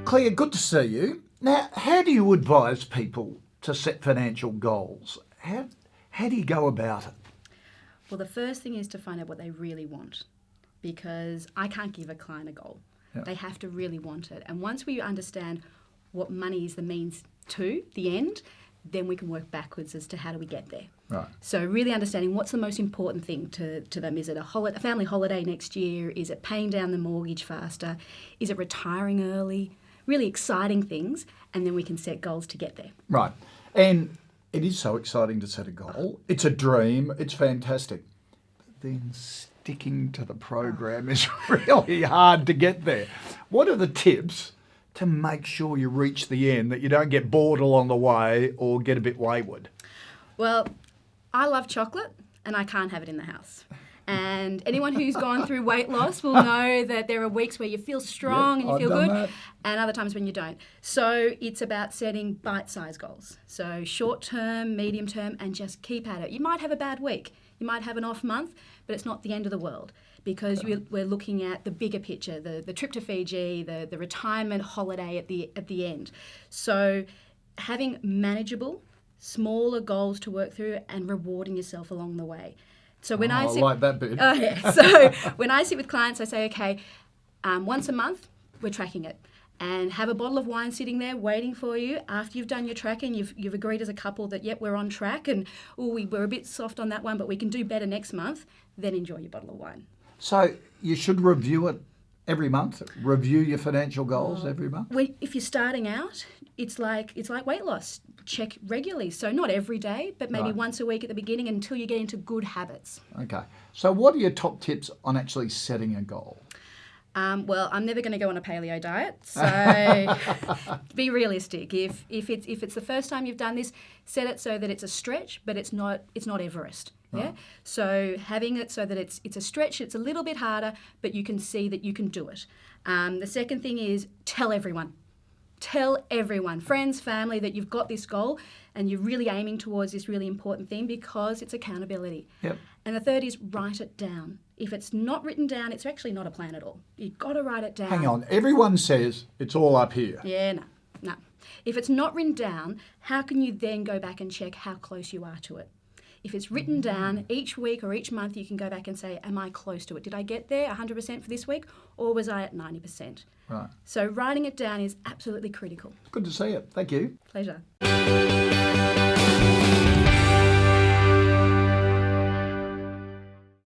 Claire, good to see you. Now, how do you advise people to set financial goals? How do you go about it? Well, the first thing is to find out what they really want, because I can't give a client a goal. Yeah. They have to really want it. And once we understand what money is the means to the end, then we can work backwards as to how do we get there. Right. So really understanding what's the most important thing to them. Is it a family holiday next year? Is it paying down the mortgage faster? Is it retiring early? Really exciting things, and then we can set goals to get there. Right. And it is so exciting to set a goal. It's a dream. It's fantastic. But then sticking to the program is really hard to get there. What are the tips to make sure you reach the end, that you don't get bored along the way or get a bit wayward? Well, I love chocolate and I can't have it in the house. And anyone who's gone through weight loss will know that there are weeks where you feel strong and you feel good, and other times when you don't. So it's about setting bite-sized goals. So short-term, medium-term, and just keep at it. You might have a bad week. You might have an off month, but it's not the end of the world, because we're looking at the bigger picture, the trip to Fiji, the retirement holiday at the end. So having manageable, smaller goals to work through and rewarding yourself along the way. So when I like that bit. Oh yeah. So when I sit with clients, I say, okay, once a month we're tracking it, and have a bottle of wine sitting there waiting for you after you've done your tracking. You've agreed as a couple that yep, we're on track, and we're a bit soft on that one, but we can do better next month. Then enjoy your bottle of wine. So you should review it every month. Review your financial goals every month. If you're starting out, it's like weight loss. Check regularly. So not every day, but maybe once a week at the beginning until you get into good habits. Okay. So what are your top tips on actually setting a goal? Well, I'm never going to go on a paleo diet, so be realistic. If it's the first time you've done this, set it so that it's a stretch, but it's not Everest. Yeah. Right. So having it so that it's a stretch, it's a little bit harder, but you can see that you can do it. The second thing is tell everyone. Tell everyone, friends, family, that you've got this goal and you're really aiming towards this really important thing, because it's accountability. Yep. And the third is write it down. If it's not written down, it's actually not a plan at all. You've got to write it down. Hang on. Everyone says it's all up here. Yeah, no. If it's not written down, how can you then go back and check how close you are to it? If it's written down, each week or each month you can go back and say, am I close to it? Did I get there 100% for this week, or was I at 90%? Right. So writing it down is absolutely critical. Good to see you. Thank you. Pleasure.